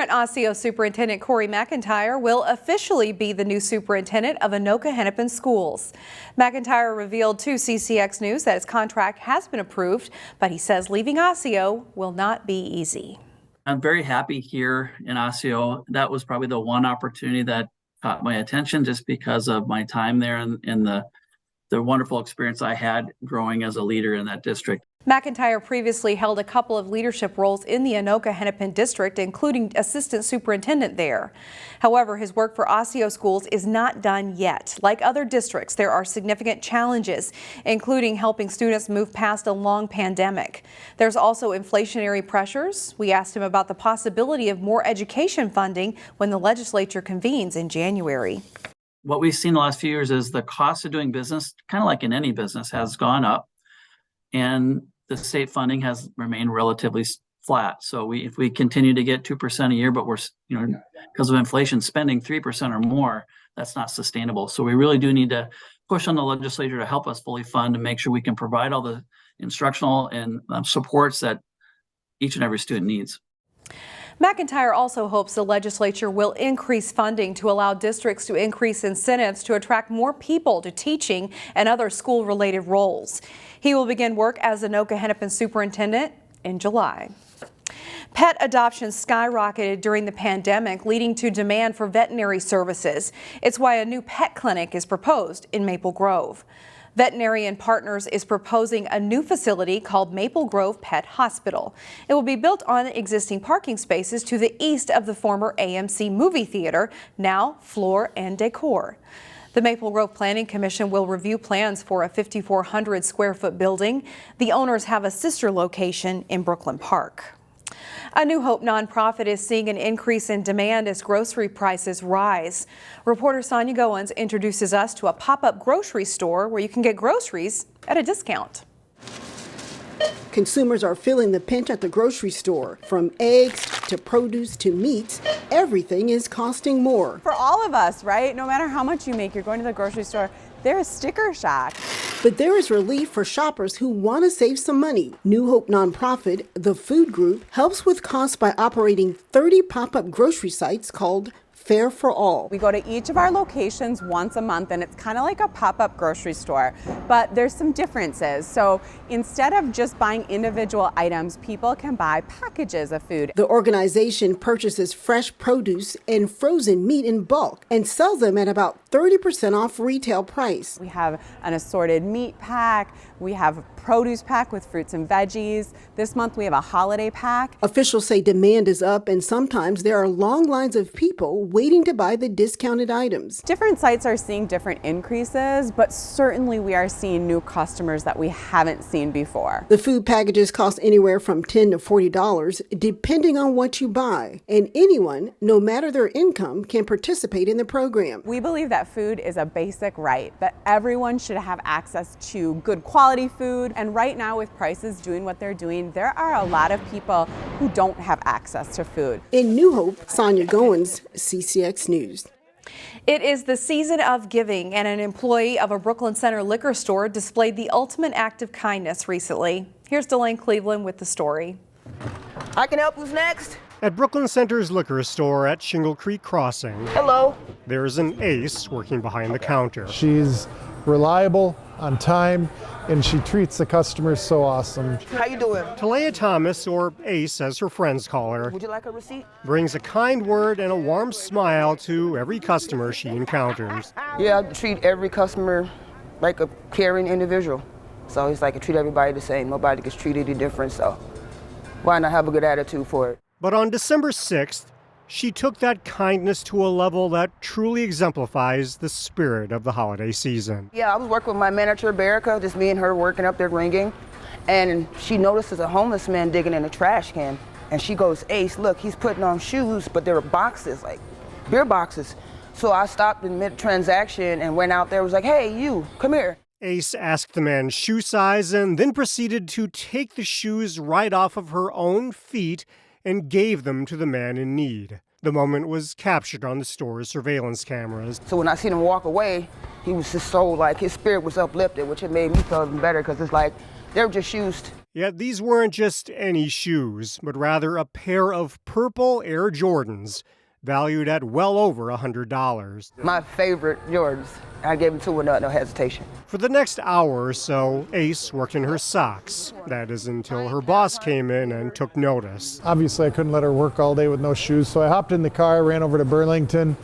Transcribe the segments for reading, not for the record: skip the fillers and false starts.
Current Osseo Superintendent Corey McIntyre will officially be the new superintendent of Anoka-Hennepin schools. McIntyre revealed to CCX News that his contract has been approved, but he says leaving Osseo will not be easy. I'm very happy here in Osseo. That was probably the one opportunity that caught my attention just because of my time there and the wonderful experience I had growing as a leader in that district. McIntyre previously held a couple of leadership roles in the Anoka-Hennepin district, including assistant superintendent there. However, his work for Osseo schools is not done yet. Like other districts, there are significant challenges, including helping students move past a long pandemic. There's also inflationary pressures. We asked him about the possibility of more education funding when the legislature convenes in January. What we've seen the last few years is the cost of doing business, kind of like in any business, has gone up, and the state funding has remained relatively flat. So if we continue to get 2% a year, but we're, because of inflation, spending 3% or more, that's not sustainable. So we really do need to push on the legislature to help us fully fund and make sure we can provide all the instructional and supports that each and every student needs. McIntyre also hopes the legislature will increase funding to allow districts to increase incentives to attract more people to teaching and other school-related roles. He will begin work as Anoka-Hennepin superintendent in July. Pet adoptions skyrocketed during the pandemic, leading to demand for veterinary services. It's why a new pet clinic is proposed in Maple Grove. Veterinarian Partners is proposing a new facility called Maple Grove Pet Hospital. It will be built on existing parking spaces to the east of the former AMC movie theater, now Floor and Decor. The Maple Grove Planning Commission will review plans for a 5,400 square foot building. The owners have a sister location in Brooklyn Park. A New Hope nonprofit is seeing an increase in demand as grocery prices rise. Reporter Sonia Goins introduces us to a pop-up grocery store where you can get groceries at a discount. Consumers are feeling the pinch at the grocery store. From eggs to produce to meats, everything is costing more. For all of us, right? No matter how much you make, you're going to the grocery store, there is sticker shock. But there is relief for shoppers who want to save some money. New Hope nonprofit, The Food Group, helps with costs by operating 30 pop-up grocery sites called Fair for All. We go to each of our locations once a month, and it's kind of like a pop-up grocery store, but there's some differences. So instead of just buying individual items, people can buy packages of food. The organization purchases fresh produce and frozen meat in bulk and sells them at about 30% off retail price. We have an assorted meat pack. We have a produce pack with fruits and veggies. This month we have a holiday pack. Officials say demand is up, and sometimes there are long lines of people waiting to buy the discounted items. Different sites are seeing different increases, but certainly we are seeing new customers that we haven't seen before. The food packages cost anywhere from $10 to $40, depending on what you buy. And anyone, no matter their income, can participate in the program. We believe that food is a basic right, that everyone should have access to good quality food. And right now, with prices doing what they're doing, there are a lot of people who don't have access to food. In New Hope, Sonia Goins, CCX News. It is the season of giving, and an employee of a Brooklyn Center liquor store displayed the ultimate act of kindness recently. Here's Blaine Cleveland with the story. I can help. Who's next? At Brooklyn Center's liquor store at Shingle Creek Crossing. Hello. There's an ace working behind the counter. She's reliable, on time, and she treats the customers so awesome. How you doing? Talea Thomas, or Ace as her friends call her, Would you like a receipt? brings a kind word and a warm smile to every customer she encounters. Yeah, I treat every customer like a caring individual. So it's like I treat everybody the same. Nobody gets treated any different, so why not have a good attitude for it? But on December 6th, she took that kindness to a level that truly exemplifies the spirit of the holiday season. Yeah, I was working with my manager, Berica, just me and her working up there ringing, and she notices a homeless man digging in a trash can, and she goes, Ace, look, he's putting on shoes, but there are boxes, like beer boxes. So I stopped in mid-transaction and went out there, was like, hey, you, come here. Ace asked the man's shoe size and then proceeded to take the shoes right off of her own feet and gave them to the man in need. The moment was captured on the store's surveillance cameras. So when I seen him walk away, he was just so, like, his spirit was uplifted, which it made me feel even better, because it's like, they were just shoes. Yet these weren't just any shoes, but rather a pair of purple Air Jordans, valued at well over $100. My favorite Jordans. I gave them to her without no hesitation. For the next hour or so, Ace worked in her socks. That is until her boss came in and took notice. Obviously, I couldn't let her work all day with no shoes, so I hopped in the car, ran over to Burlington.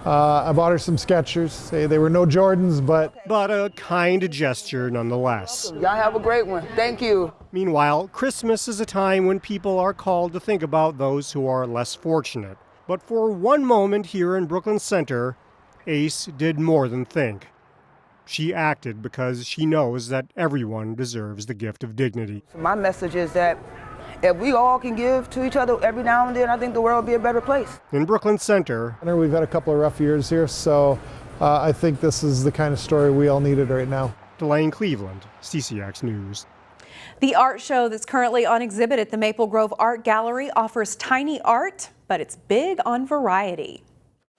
I bought her some Skechers. They were no Jordans, but a kind gesture nonetheless. Y'all have a great one. Thank you. Meanwhile, Christmas is a time when people are called to think about those who are less fortunate. But for one moment here in Brooklyn Center, Ace did more than think. She acted because she knows that everyone deserves the gift of dignity. My message is that if we all can give to each other every now and then, I think the world will be a better place. In Brooklyn Center, we've had a couple of rough years here, so I think this is the kind of story we all needed right now. Blaine, Cleveland, CCX News. The art show that's currently on exhibit at the Maple Grove Art Gallery offers tiny art, but it's big on variety.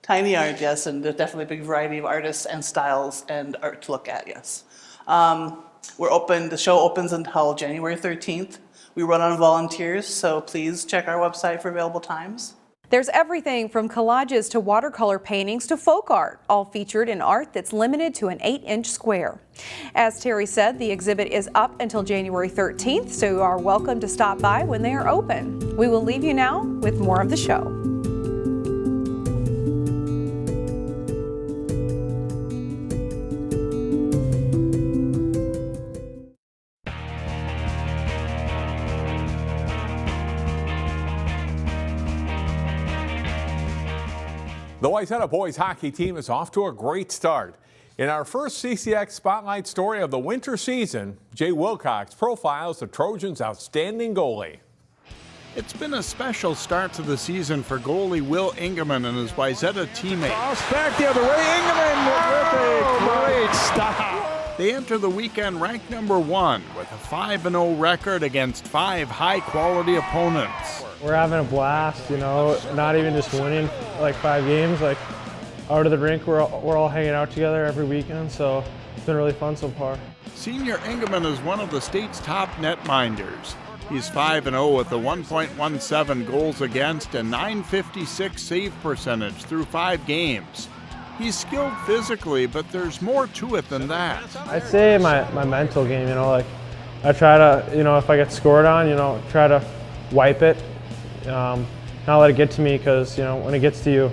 Tiny art, yes, and there's definitely a big variety of artists and styles and art to look at, yes. We're open, the show opens until January 13th. We run on volunteers, so please check our website for available times. There's everything from collages to watercolor paintings to folk art, all featured in art that's limited to an 8-inch square. As Terry said, the exhibit is up until January 13th, so you are welcome to stop by when they are open. We will leave you now with more of the show. The Wayzata boys hockey team is off to a great start. In our first CCX Spotlight story of the winter season, Jay Wilcox profiles the Trojans' outstanding goalie. It's been a special start to the season for goalie Will Ingemann and his Wayzata teammates. Cross back the other way, Ingemann with a great stop. They enter the weekend ranked number 1 with a 5-0 record against 5 high-quality opponents. We're having a blast, you know, not even just winning like 5 games, like out of the rink, we're all hanging out together every weekend, so it's been really fun so far. Senior Ingemann is one of the state's top netminders. He's 5-0 with a 1.17 goals against and .956 save percentage through 5 games. He's skilled physically, but there's more to it than that. I'd say my mental game, you know, like I try to, you know, if I get scored on, you know, try to wipe it, not let it get to me, because, you know, when it gets to you,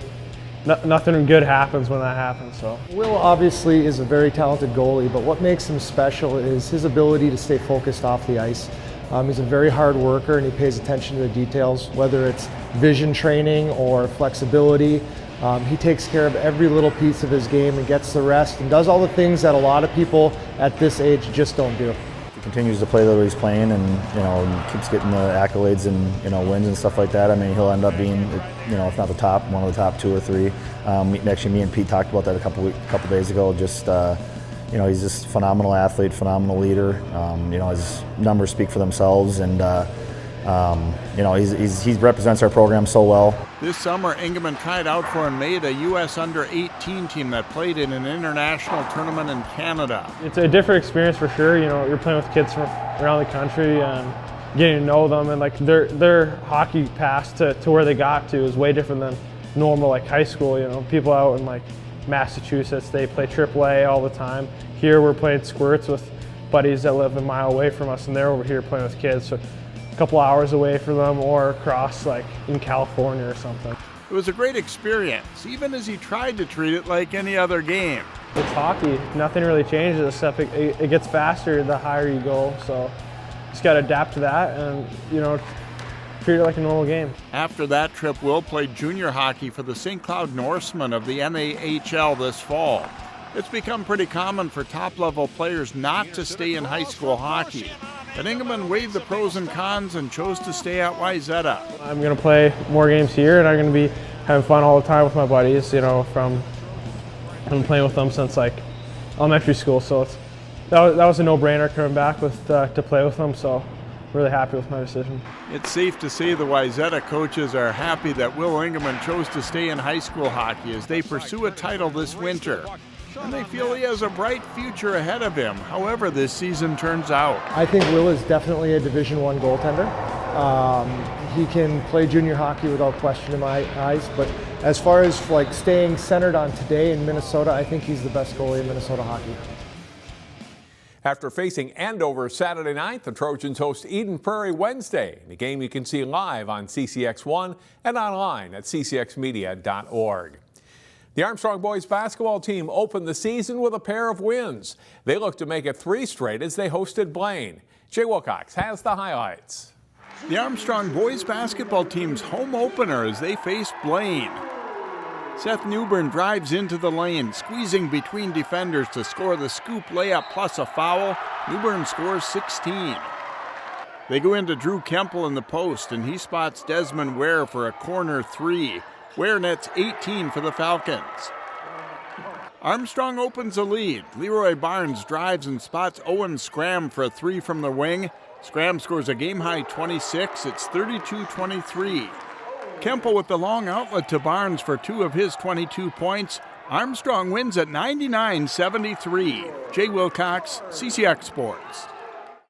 nothing good happens when that happens. So Will obviously is a very talented goalie, but what makes him special is his ability to stay focused off the ice. He's a very hard worker and he pays attention to the details, whether it's vision training or flexibility. He takes care of every little piece of his game and gets the rest and does all the things that a lot of people at this age just don't do. He continues to play the way he's playing, and you know, keeps getting the accolades and, you know, wins and stuff like that. I mean, he'll end up being, you know, if not the top, one of the top 2 or 3. Actually, me and Pete talked about that a couple days ago. Just you know, he's just a phenomenal athlete, phenomenal leader. You know, his numbers speak for themselves, and you know, he represents our program so well. This summer, Ingemann tried out for and made a U.S. under-18 team that played in an international tournament in Canada. It's a different experience for sure. You know, you're playing with kids from around the country and getting to know them, and like their hockey path to where they got to is way different than normal, like high school. You know, people out in like Massachusetts, they play AAA all the time. Here we're playing squirts with buddies that live a mile away from us, and they're over here playing with kids. So a couple hours away from them, or across like in California or something. It was a great experience, even as he tried to treat it like any other game. It's hockey. Nothing really changes except it gets faster the higher you go. So just got to adapt to that and, you know, treat it like a normal game. After that trip, Will played junior hockey for the St. Cloud Norsemen of the NAHL this fall. It's become pretty common for top-level players not to stay in high school hockey. But Ingemann weighed the pros and cons and chose to stay at Wayzata. I'm going to play more games here, and I'm going to be having fun all the time with my buddies. You know, I've been playing with them since like elementary school, so that was a no-brainer coming back to play with them. So really happy with my decision. It's safe to say the Wayzata coaches are happy that Will Ingemann chose to stay in high school hockey as they pursue a title this winter. and they feel he has a bright future ahead of him, however this season turns out. I think Will is definitely a Division I goaltender. He can play junior hockey without question in my eyes, but as far as like staying centered on today in Minnesota, I think he's the best goalie in Minnesota hockey. After facing Andover Saturday night, the Trojans host Eden Prairie Wednesday, a game you can see live on CCX1 and online at ccxmedia.org. The Armstrong boys basketball team opened the season with a pair of wins. They look to make it 3 straight as they hosted Blaine. Jay Wilcox has the highlights. The Armstrong boys basketball team's home opener as they face Blaine. Seth Newbern drives into the lane, squeezing between defenders to score the scoop layup plus a foul. Newbern scores 16. They go into Drew Kemple in the post, and he spots Desmond Ware for a corner 3. Ware nets 18 for the Falcons. Armstrong opens the lead. Leroy Barnes drives and spots Owen Scram for a 3 from the wing. Scram scores a game-high 26. It's 32-23. Kemple with the long outlet to Barnes for 2 of his 22 points. Armstrong wins at 99-73. Jay Wilcox, CCX Sports.